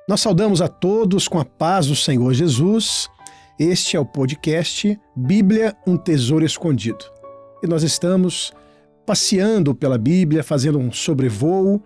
Nós saudamos a todos com a paz do Senhor Jesus. Este é o podcast Bíblia, um Tesouro Escondido. E nós estamos passeando pela Bíblia, fazendo um sobrevoo,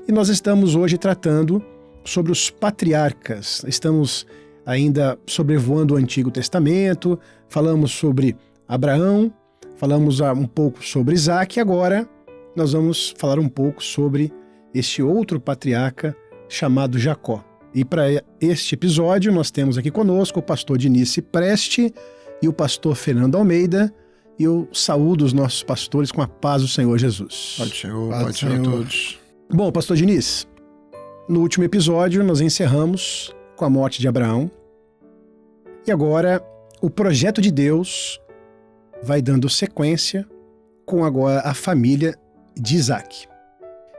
e nós estamos hoje tratando sobre os patriarcas. Estamos ainda sobrevoando o Antigo Testamento, falamos sobre Abraão, falamos um pouco sobre Isaac, e agora nós vamos falar um pouco sobre este outro patriarca chamado Jacó. E para este episódio nós temos aqui conosco o pastor Diniz Preste e o pastor Fernando Almeida, e eu saúdo os nossos pastores com a paz do Senhor Jesus. Paz do Senhor, paz do Senhor a todos. Bom, pastor Diniz, no último episódio nós encerramos com a morte de Abraão, e agora o projeto de Deus vai dando sequência com agora a família de Isaac.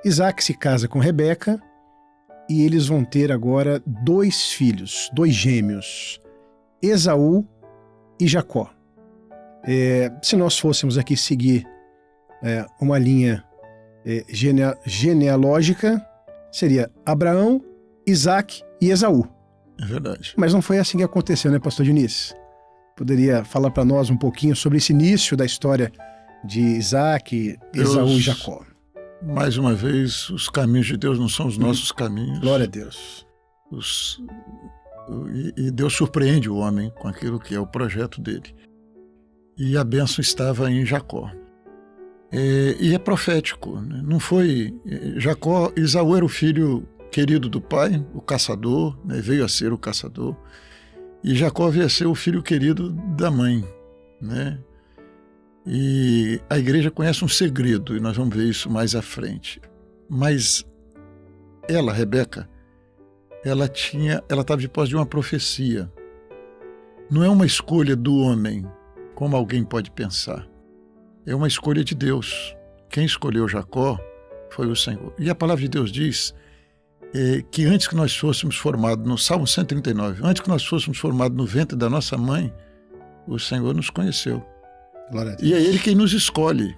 Isaac se casa com Rebeca e eles vão ter agora 2 filhos, 2 gêmeos, Esaú e Jacó. Se nós fôssemos aqui seguir uma linha genealógica, seria Abraão, Isaac e Esaú. É verdade. Mas não foi assim que aconteceu, né, pastor Diniz? Poderia falar para nós um pouquinho sobre esse início da história de Isaac, Esaú e Jacó? Mais uma vez, os caminhos de Deus não são os nossos caminhos. Glória a Deus. E Deus surpreende o homem com aquilo que é o projeto dele. E a bênção estava em Jacó. E é profético, né? Não foi... Jacó, Esaú era o filho querido do pai, o caçador, né? Veio a ser o caçador. E Jacó veio a ser o filho querido da mãe, né? E a igreja conhece um segredo, e nós vamos ver isso mais à frente. Mas ela, Rebeca, ela estava de posse de uma profecia. Não é uma escolha do homem, como alguém pode pensar. É uma escolha de Deus. Quem escolheu Jacó foi o Senhor. E a palavra de Deus diz que antes que nós fôssemos formados, no Salmo 139, antes que nós fôssemos formados no ventre da nossa mãe, o Senhor nos conheceu. E é Ele quem nos escolhe,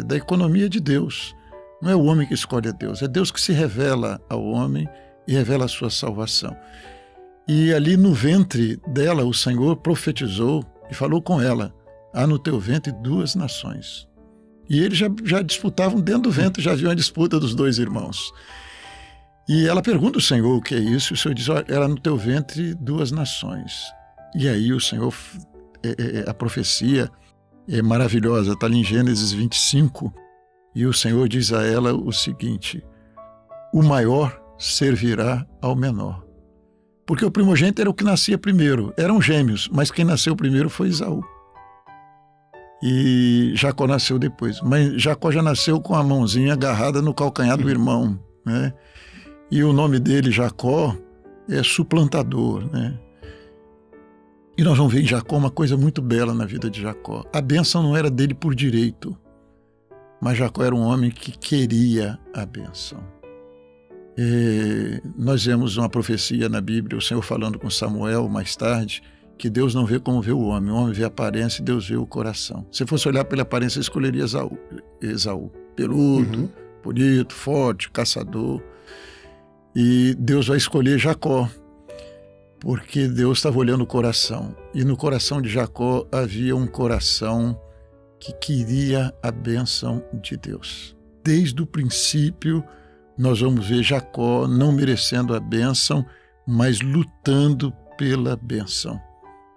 da economia de Deus. Não é o homem que escolhe a Deus, é Deus que se revela ao homem e revela a sua salvação. E ali no ventre dela, o Senhor profetizou e falou com ela: há no teu ventre 2 nações. E eles já disputavam dentro do ventre, já havia uma disputa dos 2 irmãos. E ela pergunta ao Senhor o que é isso, e o Senhor diz: olha, era no teu ventre 2 nações. E aí o Senhor... a profecia é maravilhosa, está ali em Gênesis 25, e o Senhor diz a ela o seguinte: o maior servirá ao menor. Porque o primogênito era o que nascia primeiro, eram gêmeos, mas quem nasceu primeiro foi Esaú. E Jacó nasceu depois, mas Jacó já nasceu com a mãozinha agarrada no calcanhar do irmão, né? E o nome dele, Jacó, é suplantador, né? E nós vamos ver em Jacó uma coisa muito bela na vida de Jacó. A bênção não era dele por direito, mas Jacó era um homem que queria a bênção. Nós vemos uma profecia na Bíblia, o Senhor falando com Samuel mais tarde, que Deus não vê como vê o homem vê a aparência e Deus vê o coração. Se fosse olhar pela aparência, escolheria Esaú. Peludo, bonito, forte, caçador. E Deus vai escolher Jacó, porque Deus estava olhando o coração. E no coração de Jacó havia um coração que queria a bênção de Deus. Desde o princípio, nós vamos ver Jacó não merecendo a bênção, mas lutando pela bênção.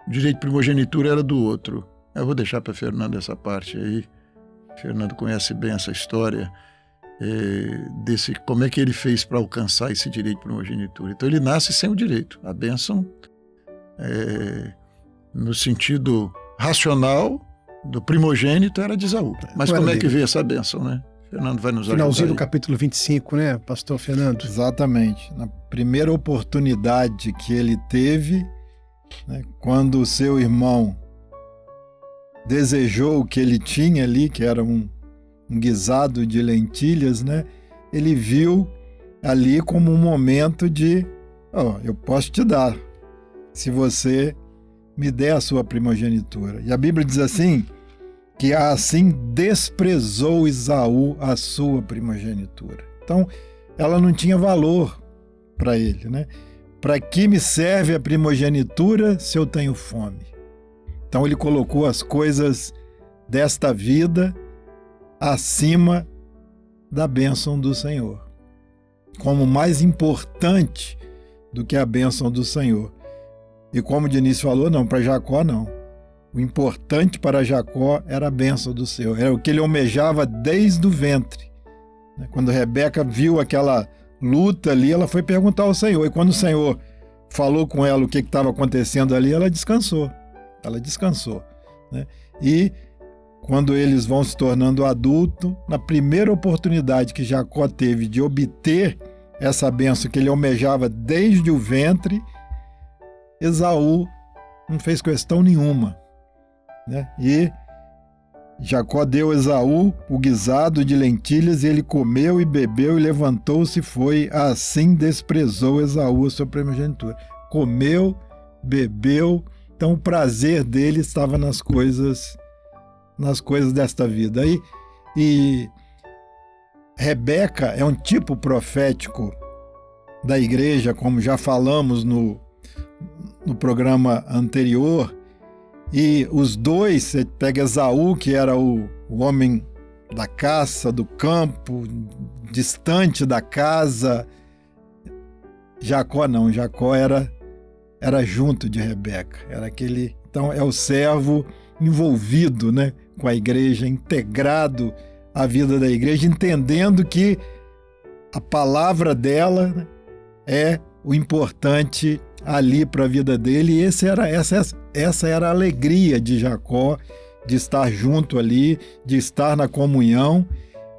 O direito de primogenitura era do outro. Eu vou deixar para Fernando essa parte aí. Fernando conhece bem essa história. Como é que ele fez para alcançar esse direito de primogenitura. Então ele nasce sem o direito. A bênção, no sentido racional do primogênito, era de Esaú. Mas como é que veio essa bênção, né? Fernando vai nos ajudar. Finalzinho do capítulo 25, né, pastor Fernando? Exatamente. Na primeira oportunidade que ele teve, né, quando o seu irmão desejou o que ele tinha ali, que era um guisado de lentilhas, né? Ele viu ali como um momento de, eu posso te dar, se você me der a sua primogenitura. E a Bíblia diz assim, que assim desprezou Esaú a sua primogenitura. Então, ela não tinha valor para ele, né? Para que me serve a primogenitura se eu tenho fome? Então ele colocou as coisas desta vida acima da bênção do Senhor, como mais importante do que a bênção do Senhor. E como o Diniz falou, não, para Jacó não. O importante para Jacó era a bênção do Senhor, era o que ele almejava desde o ventre. Quando Rebeca viu aquela luta ali, ela foi perguntar ao Senhor, e quando o Senhor falou com ela o que estava acontecendo ali, ela descansou. Né? E quando eles vão se tornando adultos, na primeira oportunidade que Jacó teve de obter essa bênção que ele almejava desde o ventre, Esaú não fez questão nenhuma, né? E Jacó deu a Esaú o guisado de lentilhas, e ele comeu e bebeu e levantou-se e foi. Assim desprezou Esaú a sua primogenitura. Comeu, bebeu, então o prazer dele estava nas coisas desta vida. E Rebeca é um tipo profético da igreja, como já falamos no programa anterior. E os dois, você pega Esaú, que era o homem da caça, do campo, distante da casa. Jacó não, Jacó era junto de Rebeca, era aquele, então é o servo envolvido, né, com a igreja, integrado à vida da igreja, entendendo que a palavra dela, né, é o importante ali para a vida dele, e essa era a alegria de Jacó, de estar junto ali, de estar na comunhão,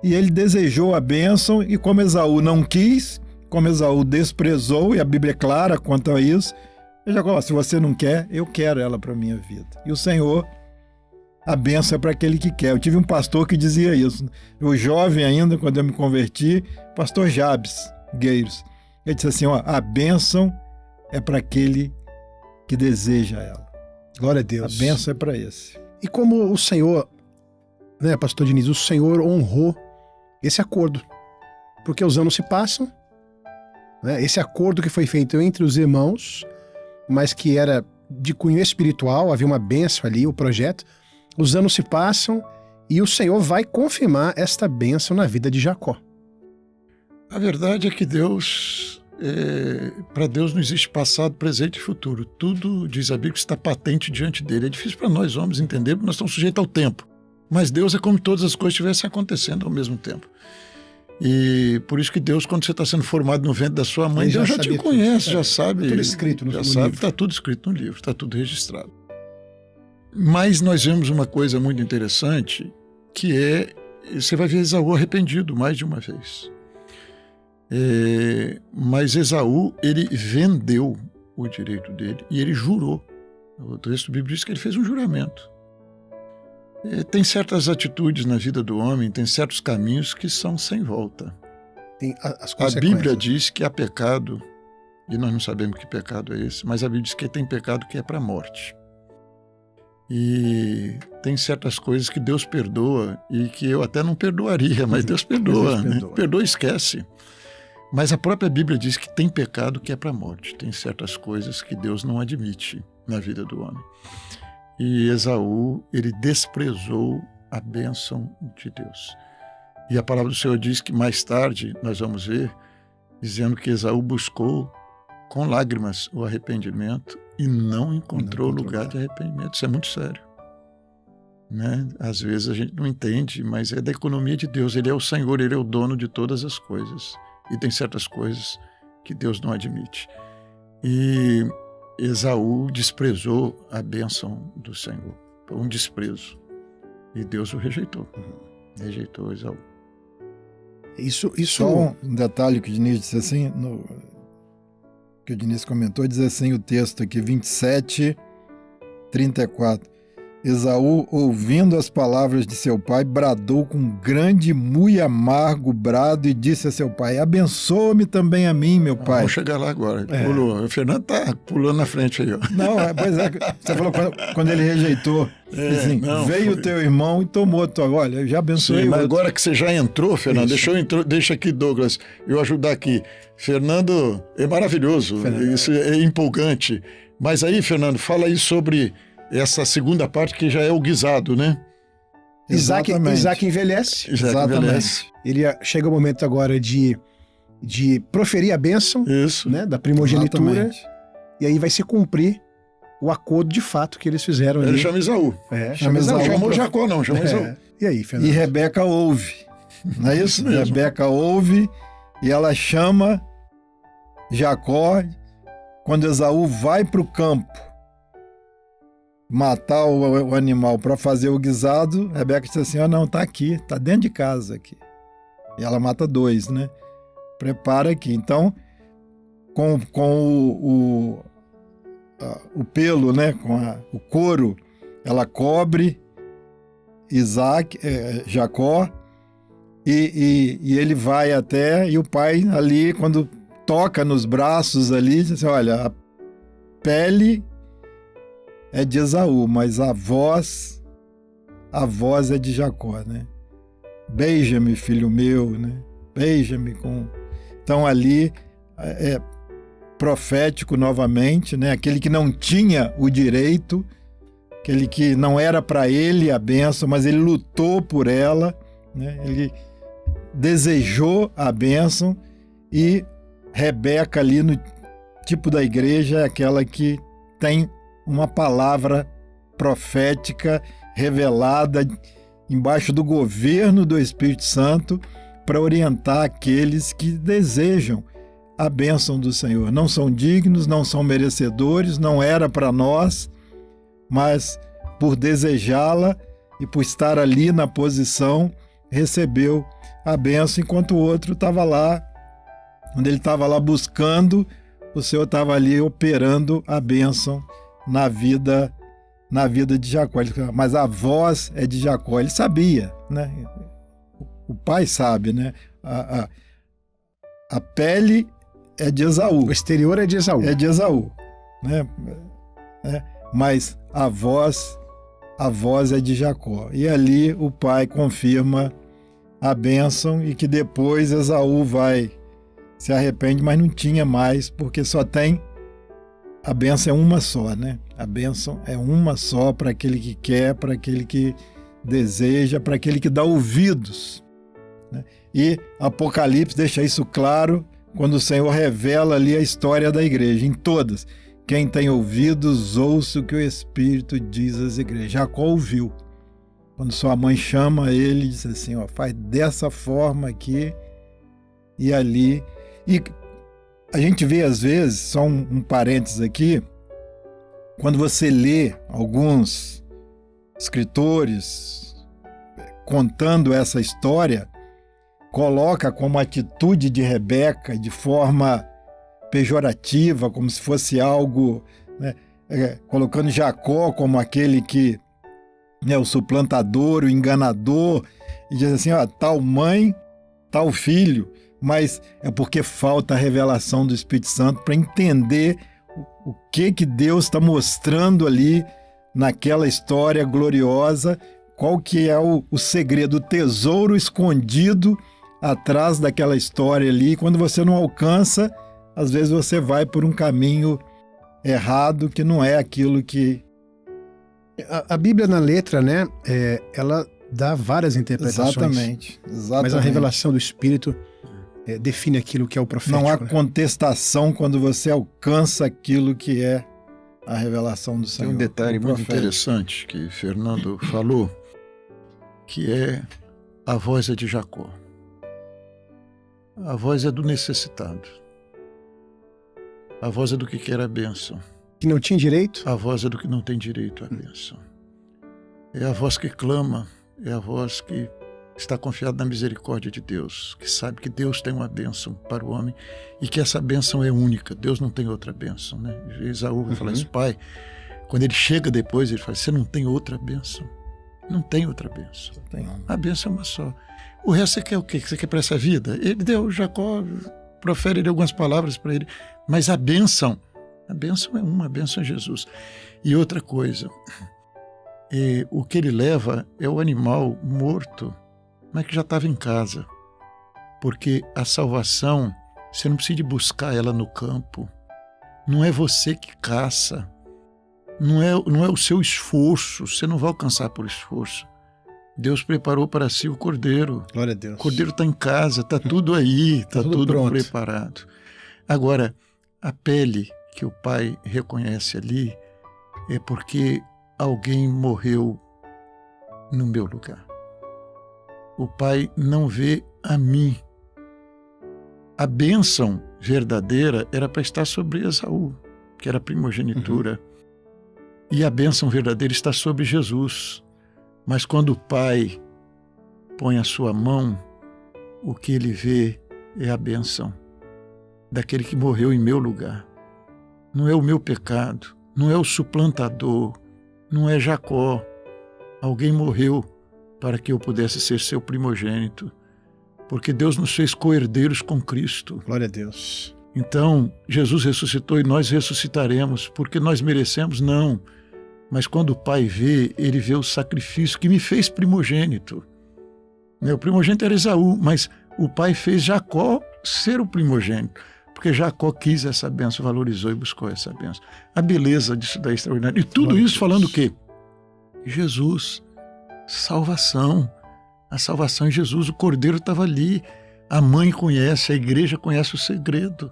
e ele desejou a bênção, e como Esaú não quis, como Esaú desprezou, e a Bíblia é clara quanto a isso, Jacó, se você não quer, eu quero ela para a minha vida. E o Senhor, a bênção é para aquele que quer. Eu tive um pastor que dizia isso, eu jovem ainda, quando eu me converti, pastor Jabes Gueiros, ele disse assim, a bênção é para aquele que deseja ela. Glória a Deus. A bênção é para esse. E como o Senhor, né, pastor Diniz, o Senhor honrou esse acordo. Porque os anos se passam, né, esse acordo que foi feito entre os irmãos, mas que era de cunho espiritual, havia uma bênção ali, o projeto. Os anos se passam e o Senhor vai confirmar esta bênção na vida de Jacó. A verdade é que para Deus não existe passado, presente e futuro. Tudo, diz a Bíblia, está patente diante dele. É difícil para nós homens entender, porque nós estamos sujeitos ao tempo. Mas Deus é como se todas as coisas estivessem acontecendo ao mesmo tempo. E por isso que Deus, quando você está sendo formado no ventre da sua mãe, Deus já te conhece, já sabe. Tudo escrito no livro. Está tudo escrito no livro, está tudo registrado. Mas nós vemos uma coisa muito interessante, que é, você vai ver Esaú arrependido mais de uma vez. Mas Esaú, ele vendeu o direito dele e ele jurou. O texto bíblico diz que ele fez um juramento. Tem certas atitudes na vida do homem, tem certos caminhos que são sem volta. Tem as a Bíblia diz que há pecado, e nós não sabemos que pecado é esse, mas a Bíblia diz que tem pecado que é para a morte. E tem certas coisas que Deus perdoa e que eu até não perdoaria, mas Deus perdoa. Né? Perdoa e esquece. Mas a própria Bíblia diz que tem pecado que é para a morte. Tem certas coisas que Deus não admite na vida do homem. E Esaú, ele desprezou a bênção de Deus. E a palavra do Senhor diz que mais tarde, nós vamos ver, dizendo que Esaú buscou com lágrimas o arrependimento e não encontrou lugar de arrependimento. Isso é muito sério. Né? Às vezes a gente não entende, mas é da economia de Deus. Ele é o Senhor, ele é o dono de todas as coisas. E tem certas coisas que Deus não admite. E Esaú desprezou a bênção do Senhor. Foi um desprezo. E Deus o rejeitou. Rejeitou Esaú. Isso... Só um detalhe que o Diniz disse assim, que o Diniz comentou, diz assim o texto aqui, 27, 34. Esaú, ouvindo as palavras de seu pai, bradou com grande e muito amargo brado e disse a seu pai: abençoa-me também a mim, meu pai. Vamos chegar lá agora. Pulou. O Fernando tá pulando na frente aí, ó. Não, pois é, você falou quando ele rejeitou, assim, não, veio o teu irmão e tomou tua. Olha, eu já abençoei. Sim, mas outro. agora que você já entrou, Fernando, deixa aqui, Douglas, eu ajudar aqui. Fernando é maravilhoso, isso é empolgante. Mas aí, Fernando, fala aí sobre essa segunda parte que já é o guisado, né? Isaac envelhece. Exatamente. Chega o momento agora de proferir a bênção, Isso. né, da primogenitura. Exatamente. E aí vai se cumprir o acordo de fato que eles fizeram ali. Ele chama Esaú. Chama Esaú. Não chamou Jacó, não, chamou Esaú. E aí, Fernando? E Rebeca ouve. Não é isso? mesmo. Rebeca ouve e ela chama Jacó. Quando Esaú vai para o campo matar o animal para fazer o guisado, Rebeca diz assim: não, tá aqui, tá dentro de casa aqui. E ela mata 2, né? Prepara aqui. Então, com o pelo, né? Com o couro, ela cobre Jacó, e ele vai até, e o pai ali, quando toca nos braços ali, diz assim: olha, a pele é de Esaú, mas a voz é de Jacó, né? Beija-me, filho meu, né? Beija-me com... Então ali é profético novamente, né? Aquele que não tinha o direito, aquele que não era para ele a bênção, mas ele lutou por ela, né? Ele desejou a bênção, e Rebeca ali no tipo da igreja é aquela que tem uma palavra profética revelada embaixo do governo do Espírito Santo para orientar aqueles que desejam a bênção do Senhor. Não são dignos, não são merecedores, não era para nós, mas por desejá-la e por estar ali na posição, recebeu a bênção, enquanto o outro estava lá, quando ele estava lá buscando, o Senhor estava ali operando a bênção na vida de Jacó. Mas a voz é de Jacó. Ele sabia, né? O pai sabe, né? A pele é de Esaú. O exterior é de Esaú. É de Esaú, né? Mas a voz é de Jacó. E ali o pai confirma a bênção, e que depois Esaú se arrepende, mas não tinha mais, porque só tem... A bênção é uma só, né? A bênção é uma só para aquele que quer, para aquele que deseja, para aquele que dá ouvidos, né? E Apocalipse deixa isso claro quando o Senhor revela ali a história da igreja, em todas. Quem tem ouvidos, ouça o que o Espírito diz às igrejas. Jacó ouviu. Quando sua mãe chama ele, diz assim, faz dessa forma aqui e ali. E a gente vê, às vezes, só um parênteses aqui, quando você lê alguns escritores contando essa história, coloca como atitude de Rebeca de forma pejorativa, como se fosse algo, né, colocando Jacó como aquele que, né, o suplantador, o enganador, e diz assim, tal mãe, tal filho. Mas é porque falta a revelação do Espírito Santo para entender o que Deus está mostrando ali naquela história gloriosa, qual que é o segredo, o tesouro escondido atrás daquela história ali. Quando você não alcança, às vezes você vai por um caminho errado, que não é aquilo que... A Bíblia na letra, né, ela dá várias interpretações. Exatamente. Mas a revelação do Espírito... define aquilo que é o profético. Não há contestação quando você alcança aquilo que é a revelação do Senhor. Tem um detalhe muito interessante que Fernando falou, que é a voz é de Jacó. A voz é do necessitado. A voz é do que quer a bênção. Que não tinha direito? A voz é do que não tem direito à bênção. É a voz que clama, é a voz que está confiado na misericórdia de Deus, que sabe que Deus tem uma bênção para o homem e que essa bênção é única. Deus não tem outra bênção, né? Esaú vai falar isso, pai, Quando ele chega depois, ele fala, você não tem outra bênção. Não tem outra bênção. A bênção é uma só. O resto você quer o quê? Você quer para essa vida? Ele deu, Jacó profere algumas palavras para ele, mas a bênção é uma, a bênção é Jesus. E outra coisa, o que ele leva é o animal morto, mas que já estava em casa. Porque a salvação, você não precisa buscar ela no campo. Não é você que caça. Não é o seu esforço. Você não vai alcançar por esforço. Deus preparou para si o cordeiro. Glória a Deus. O cordeiro está em casa, está tudo aí, está tudo pronto. Preparado. Agora, a pele que o pai reconhece ali é porque alguém morreu no meu lugar. O pai não vê a mim. A bênção verdadeira era para estar sobre Esaú, que era a primogenitura. E a bênção verdadeira está sobre Jesus. Mas quando o pai põe a sua mão, o que ele vê é a bênção daquele que morreu em meu lugar. Não é o meu pecado, não é o suplantador, não é Jacó. Alguém morreu para que eu pudesse ser seu primogênito, porque Deus nos fez co-herdeiros com Cristo. Glória a Deus. Então, Jesus ressuscitou e nós ressuscitaremos, porque nós merecemos? Não. Mas quando o pai vê, ele vê o sacrifício que me fez primogênito. O primogênito era Esaú, mas o pai fez Jacó ser o primogênito, porque Jacó quis essa bênção, valorizou e buscou essa bênção. A beleza disso daí é extraordinária. E tudo isso falando o quê? Jesus, salvação. A salvação em Jesus, o cordeiro estava ali. A mãe conhece, a igreja conhece o segredo.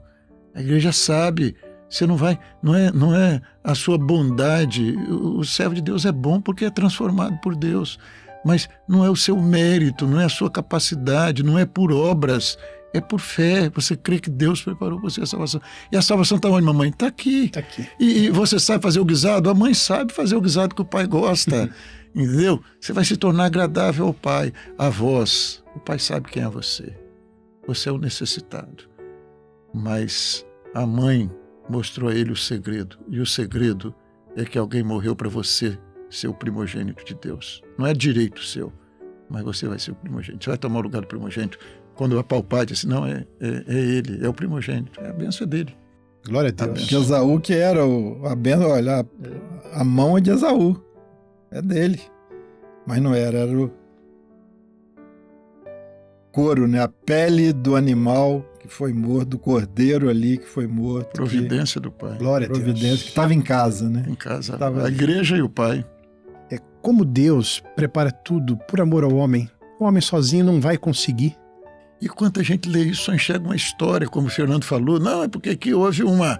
A igreja sabe. Você não vai, não é a sua bondade. O servo de Deus é bom porque é transformado por Deus. Mas não é o seu mérito, não é a sua capacidade, não é por obras, é por fé. Você crê que Deus preparou você a salvação. E a salvação está onde, mamãe? Está aqui. Está aqui. E você sabe fazer o guisado? A mãe sabe fazer o guisado que o pai gosta. Entendeu? Você vai se tornar agradável ao pai. A voz, o pai sabe quem é você. Você é o necessitado. Mas a mãe mostrou a ele o segredo. E o segredo é que alguém morreu para você ser o primogênito de Deus. Não é direito seu, mas você vai ser o primogênito. Você vai tomar o lugar do primogênito. Quando eu apalpar, diz, não, é ele, é o primogênito. É a bênção dele. Glória a Deus. Que Esaú que era a bênção, olha, a mão é de Esaú. É dele. Mas não era o couro, né? A pele do animal que foi morto, do cordeiro ali que foi morto. Providência do pai. Glória a Deus. Providência, que estava em casa, né? Em casa. Tava a ali. igreja e o pai. É como Deus prepara tudo por amor ao homem. O homem sozinho não vai conseguir. E quanta gente lê isso, só enxerga uma história, como o Fernando falou. Não, é porque aqui houve uma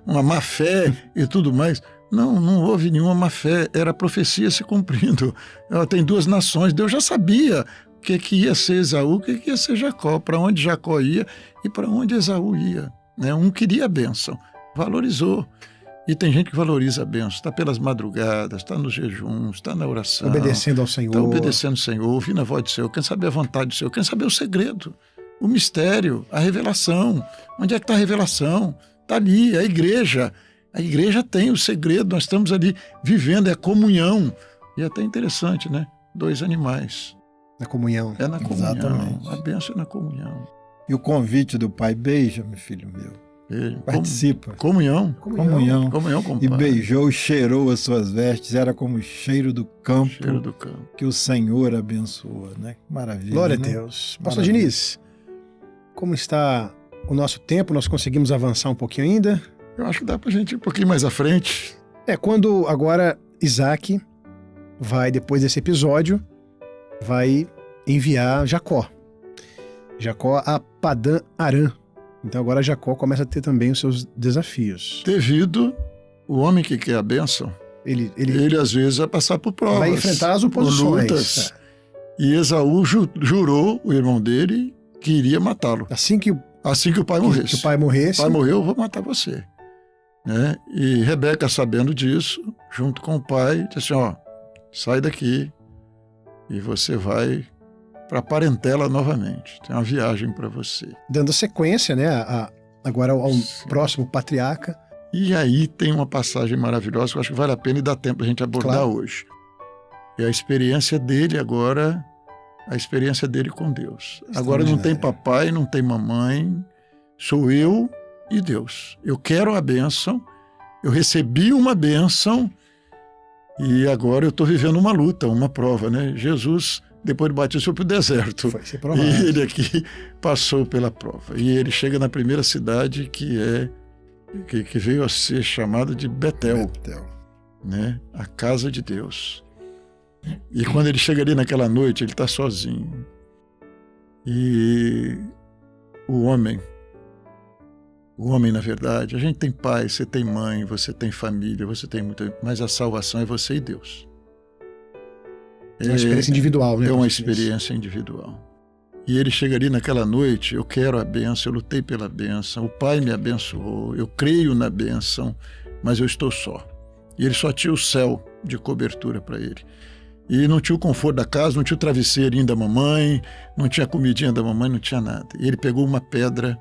má fé e tudo mais. Não houve nenhuma má fé. Era a profecia se cumprindo. Tem duas nações. Deus já sabia o que ia ser Esaú, o que ia ser Jacó, para onde Jacó ia e para onde Esaú ia. Um queria a bênção, valorizou. E tem gente que valoriza a bênção, está pelas madrugadas, está nos jejuns, está na oração. Obedecendo ao Senhor. Está obedecendo ao Senhor, ouvindo a voz do Senhor, quer saber a vontade do Senhor, quer saber o segredo, o mistério, a revelação. Onde é que está a revelação? Está ali, a igreja. A igreja tem o segredo, nós estamos ali vivendo, é a comunhão. E é até interessante, né? 2 animais. Na comunhão. É na comunhão. Exatamente. A bênção é na comunhão. E o convite do pai, beija-me, filho meu. Participa. Comunhão. Comunhão. Comunhão com o E Pai. beijou, cheirou as suas vestes, era como o cheiro do campo, Cheiro do campo. que o Senhor abençoa, né? Maravilha. Glória né? a Deus. Pastor Maravilha. Diniz, como está o nosso tempo? Nós conseguimos avançar um pouquinho ainda? Eu acho que dá pra gente ir um pouquinho mais à frente. Quando agora Isaac vai, depois desse episódio, vai enviar Jacó. Jacó a Padã Arã. Então agora Jacó começa a ter também os seus desafios. Devido o homem que quer a bênção, Ele às vezes vai passar por provas. vai enfrentar as oposições. Lutas. E Esaú jurou, o irmão dele, que iria matá-lo. Assim que o pai morresse. que o pai morresse, O pai morreu, eu vou matar você. Né? E Rebeca, sabendo disso, junto com o pai, disse assim, sai daqui e você vai para a parentela novamente. Tem uma viagem para você. dando sequência, né, agora ao próximo patriarca. E aí tem uma passagem maravilhosa que eu acho que vale a pena e dá tempo a gente abordar Claro. hoje. É a experiência dele agora, a experiência dele com Deus. Agora não tem papai, não tem mamãe, sou eu e Deus. Eu quero a bênção, eu recebi uma bênção e agora eu estou vivendo uma luta, uma prova, né? Jesus, depois do batismo, foi para o deserto. Foi ser provado. E ele aqui passou pela prova. E ele chega na primeira cidade que veio a ser chamada de Betel, né? A casa de Deus. E quando ele chega ali naquela noite, ele está sozinho. E o homem, na verdade, a gente tem pai, você tem mãe, você tem família, você tem muita... Mas a salvação é você e Deus. É uma experiência individual, né? É uma experiência individual. E ele chega ali naquela noite, eu quero a bênção, eu lutei pela bênção, o Pai me abençoou, eu creio na bênção, mas eu estou só. E ele só tinha o céu de cobertura para ele. E não tinha o conforto da casa, não tinha o travesseirinho da mamãe, não tinha a comidinha da mamãe, não tinha nada. E ele pegou uma pedra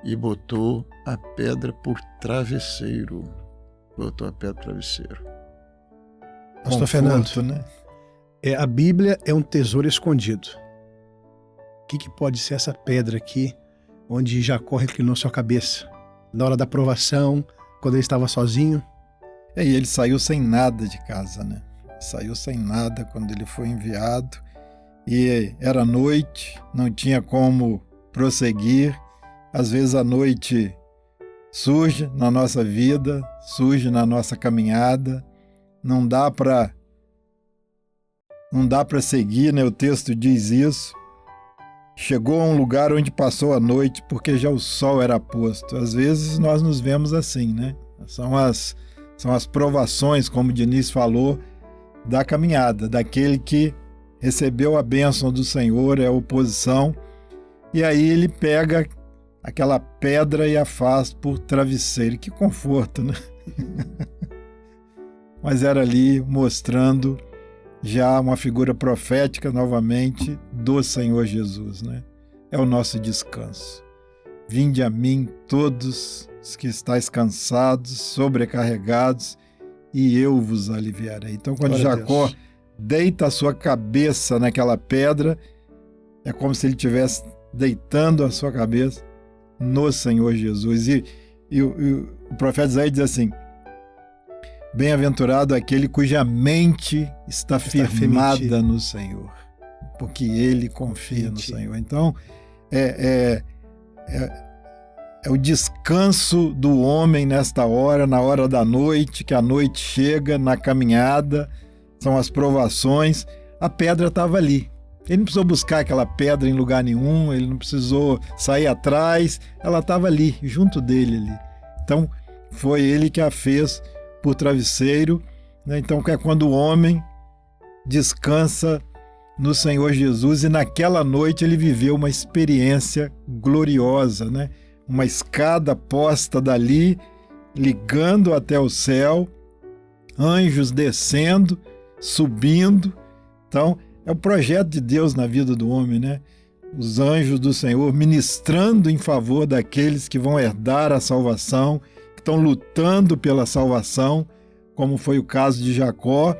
e botou a pedra por travesseiro. Botou a pedra por travesseiro. Pastor Fernando, né? a Bíblia é um tesouro escondido. O que pode ser essa pedra aqui, onde Jacó reclinou sua cabeça? Na hora da provação, quando ele estava sozinho? E ele saiu sem nada de casa, né? Saiu sem nada quando ele foi enviado. E era noite, não tinha como prosseguir. Às vezes a noite surge na nossa vida, surge na nossa caminhada. Não dá para seguir, né? O texto diz isso. Chegou a um lugar onde passou a noite porque já o sol era posto. Às vezes nós nos vemos assim, né? São as provações, como o Diniz falou, da caminhada, daquele que recebeu a bênção do Senhor, é a oposição. E aí ele pega aquela pedra e a faz por travesseiro. Que conforto, né? Mas era ali mostrando já uma figura profética novamente do Senhor Jesus, né? É o nosso descanso. Vinde a mim todos os que estáis cansados, sobrecarregados, e eu vos aliviarei. Então, quando Jacó deita a sua cabeça naquela pedra, é como se ele estivesse deitando a sua cabeça no Senhor Jesus. E o profeta Isaías diz assim: bem-aventurado aquele cuja mente está firmada no Senhor, porque ele confia no Senhor. Então, é o descanso do homem nesta hora, na hora da noite, que a noite chega, na caminhada, são as provações. A pedra estava ali. Ele não precisou buscar aquela pedra em lugar nenhum, ele não precisou sair atrás, ela estava ali, junto dele ali. Então, foi ele que a fez por travesseiro, né? Então é quando o homem descansa no Senhor Jesus, e naquela noite ele viveu uma experiência gloriosa, né? Uma escada posta dali, ligando até o céu, anjos descendo, subindo. Então é o projeto de Deus na vida do homem, né? Os anjos do Senhor ministrando em favor daqueles que vão herdar a salvação, estão lutando pela salvação, como foi o caso de Jacó.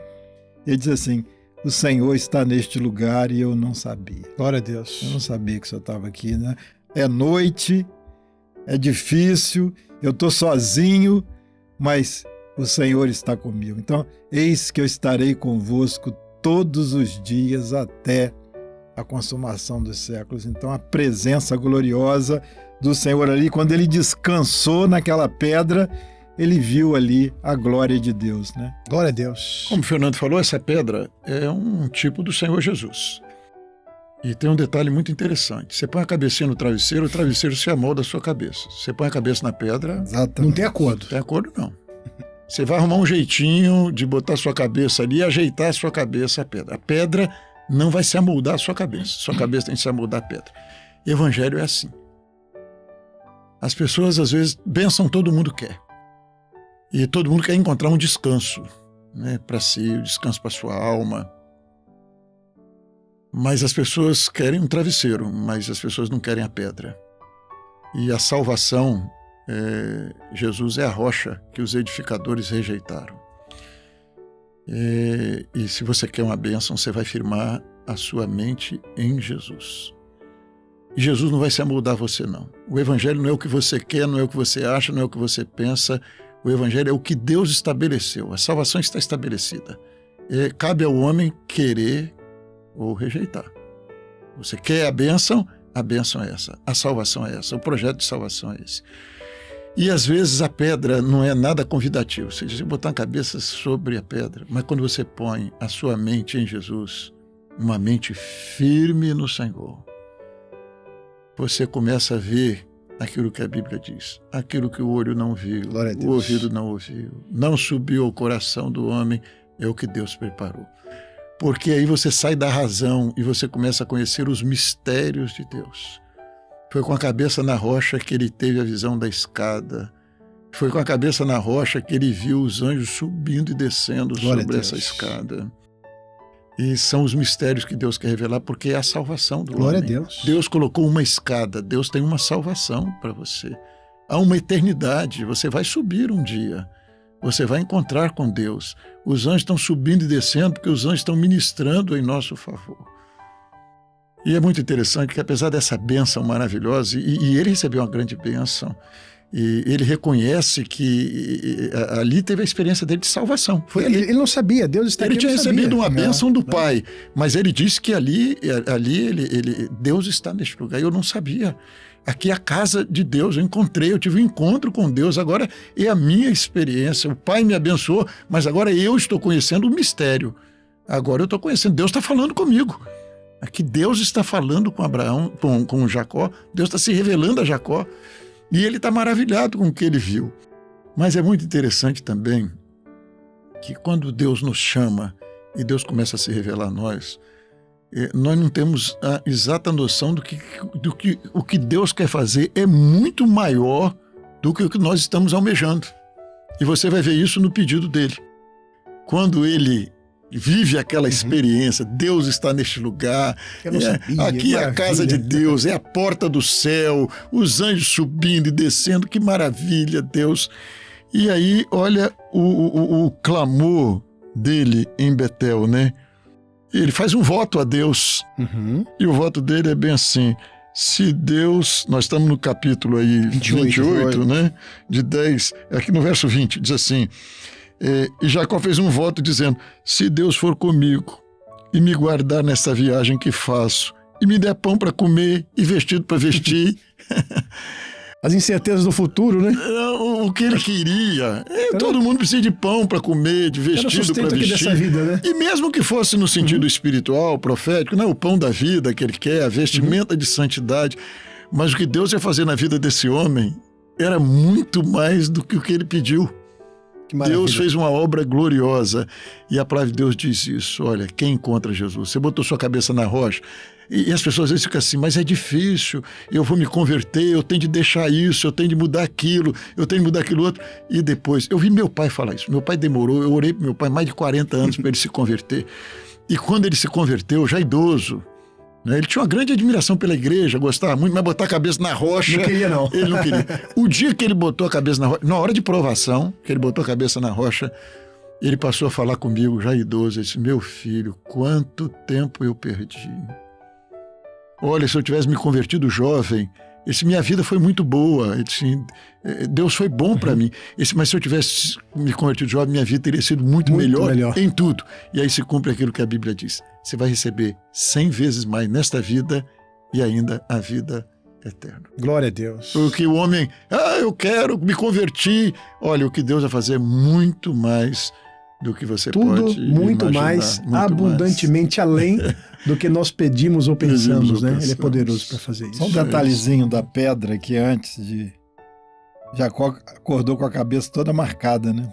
Ele diz assim: o Senhor está neste lugar e eu não sabia. Glória a Deus. Eu não sabia que o Senhor estava aqui, né? É noite, é difícil, eu estou sozinho, mas o Senhor está comigo. Então, eis que eu estarei convosco todos os dias até a consumação dos séculos. Então, a presença gloriosa do Senhor ali, quando ele descansou naquela pedra, ele viu ali a glória de Deus, né? Glória a Deus. Como o Fernando falou, essa pedra é um tipo do Senhor Jesus. E tem um detalhe muito interessante. Você põe a cabecinha no travesseiro, o travesseiro se amolda a sua cabeça. Você põe a cabeça na pedra... Exatamente. Não tem acordo. Não tem acordo, não. Você vai arrumar um jeitinho de botar a sua cabeça ali e ajeitar a sua cabeça à pedra. A pedra não vai se amoldar a sua cabeça. Sua cabeça tem que se amoldar a pedra. Evangelho é assim. As pessoas, às vezes, bênção todo mundo quer. E todo mundo quer encontrar um descanso, né, para si, um descanso para sua alma. Mas as pessoas querem um travesseiro, mas as pessoas não querem a pedra. E a salvação Jesus é a rocha que os edificadores rejeitaram. E se você quer uma bênção, você vai firmar a sua mente em Jesus. E Jesus não vai se amoldar a você, não. O evangelho não é o que você quer, não é o que você acha, não é o que você pensa. O evangelho é o que Deus estabeleceu. A salvação está estabelecida. Cabe ao homem querer ou rejeitar. Você quer a bênção é essa. A salvação é essa. O projeto de salvação é esse. E às vezes a pedra não é nada convidativo. Você diz, botar a cabeça sobre a pedra. Mas quando você põe a sua mente em Jesus, uma mente firme no Senhor, você começa a ver aquilo que a Bíblia diz. Aquilo que o olho não viu, o ouvido não ouviu, não subiu ao coração do homem, é o que Deus preparou. Porque aí você sai da razão e você começa a conhecer os mistérios de Deus. Foi com a cabeça na rocha que ele teve a visão da escada. Foi com a cabeça na rocha que ele viu os anjos subindo e descendo sobre essa escada. E são os mistérios que Deus quer revelar, porque é a salvação do homem. Glória a Deus. Deus colocou uma escada, Deus tem uma salvação para você. Há uma eternidade, você vai subir um dia. Você vai encontrar com Deus. Os anjos estão subindo e descendo, porque os anjos estão ministrando em nosso favor. E é muito interessante que, apesar dessa bênção maravilhosa, e ele recebeu uma grande bênção, e ele reconhece que ali teve a experiência dele de salvação. Foi ali. Ele não sabia, Deus está aqui. Ele tinha recebido uma bênção do Pai, mas ele disse que ali Deus está neste lugar. Eu não sabia. Aqui é a casa de Deus, eu tive um encontro com Deus, agora é a minha experiência. O Pai me abençoou, mas agora eu estou conhecendo o mistério. Agora eu estou conhecendo, Deus está falando comigo. Aqui Deus está falando com Abraão, com Jacó, Deus está se revelando a Jacó, e ele está maravilhado com o que ele viu. Mas é muito interessante também que quando Deus nos chama e Deus começa a se revelar a nós não temos a exata noção do que o que Deus quer fazer é muito maior do que o que nós estamos almejando. E você vai ver isso no pedido dele. Quando ele vive aquela experiência, Deus está neste lugar, aqui é a casa de Deus, é a porta do céu, os anjos subindo e descendo, que maravilha, Deus. E aí, olha o clamor dele em Betel, né? Ele faz um voto a Deus, e o voto dele é bem assim: se Deus, nós estamos no capítulo aí 28, né? De 10, aqui no verso 20, diz assim: e Jacó fez um voto dizendo: se Deus for comigo e me guardar nessa viagem que faço, e me der pão para comer e vestido para vestir. As incertezas do futuro, né? O que ele queria. Todo mundo precisa de pão para comer, de vestido para vestir. Dessa vida, né? E mesmo que fosse no sentido espiritual, profético, não é o pão da vida que ele quer, a vestimenta de santidade. Mas o que Deus ia fazer na vida desse homem era muito mais do que o que ele pediu. Deus fez uma obra gloriosa. E a palavra de Deus diz isso: olha, quem encontra Jesus? Você botou sua cabeça na rocha. E as pessoas às vezes ficam assim: mas é difícil, eu vou me converter, eu tenho de deixar isso, eu tenho de mudar aquilo, eu tenho de mudar aquilo outro. E depois, eu vi meu pai falar isso. Meu pai demorou, eu orei para meu pai mais de 40 anos para ele se converter. E quando ele se converteu, já idoso, né, ele tinha uma grande admiração pela igreja, gostava muito, mas botar a cabeça na rocha... Não queria, não. Ele não queria. O dia que ele botou a cabeça na rocha, na hora de provação, que ele botou a cabeça na rocha, ele passou a falar comigo, já idoso. Ele disse: meu filho, quanto tempo eu perdi. Olha, se eu tivesse me convertido jovem, minha vida foi muito boa. Deus foi bom para mim. Mas se eu tivesse me convertido jovem, minha vida teria sido muito melhor em tudo. E aí se cumpre aquilo que a Bíblia diz: você vai receber 100 vezes mais nesta vida e ainda a vida eterna. Glória a Deus. Porque o homem, eu quero me convertir. Olha, o que Deus vai fazer é muito mais do que você pode imaginar. Tudo muito mais, abundantemente além do que nós pedimos ou pensamos, né? Ele é poderoso para fazer isso. Só um detalhezinho da pedra que antes de... Jacó acordou com a cabeça toda marcada, né?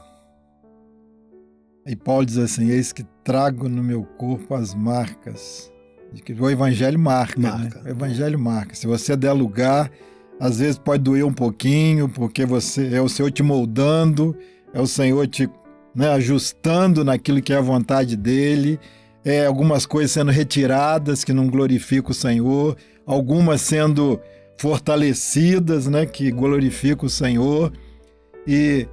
E Paulo diz assim: eis que trago no meu corpo as marcas. O Evangelho marca, né? O Evangelho marca. Se você der lugar, às vezes pode doer um pouquinho, porque é o Senhor te moldando, é o Senhor te... né, ajustando naquilo que é a vontade dele, algumas coisas sendo retiradas que não glorificam o Senhor, algumas sendo fortalecidas, né, que glorificam o Senhor. E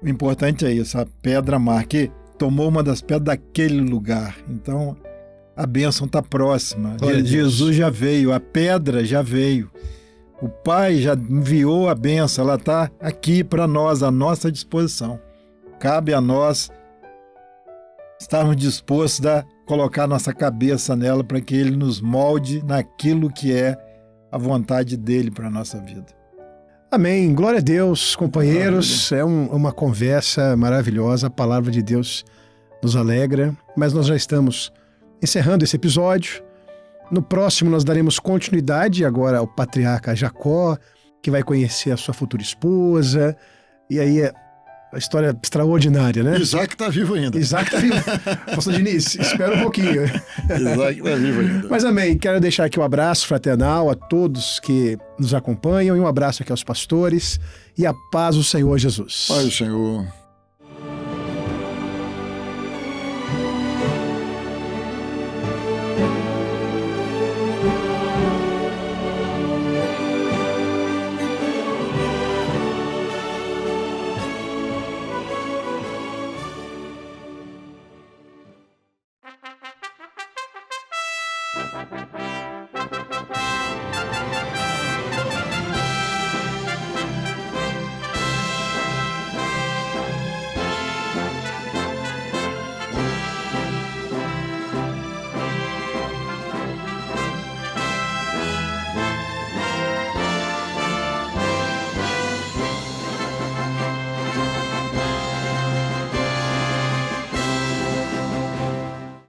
o importante é isso, a pedra mar, que tomou uma das pedras daquele lugar. Então, a bênção está próxima. Jesus já veio, a pedra já veio. O Pai já enviou a bênção, ela está aqui para nós, à nossa disposição. Cabe a nós estarmos dispostos a colocar nossa cabeça nela para que Ele nos molde naquilo que é a vontade dEle para a nossa vida. Amém. Glória a Deus, companheiros. É uma conversa maravilhosa. A palavra de Deus nos alegra. Mas nós já estamos encerrando esse episódio. No próximo nós daremos continuidade agora ao patriarca Jacó, que vai conhecer a sua futura esposa. E aí é a história extraordinária, né? Isaac está vivo ainda. Isaac está vivo. Pastor Diniz, espera um pouquinho. Isaac está vivo ainda. Mas amém, quero deixar aqui um abraço fraternal a todos que nos acompanham e um abraço aqui aos pastores e a paz do Senhor Jesus. Paz do Senhor.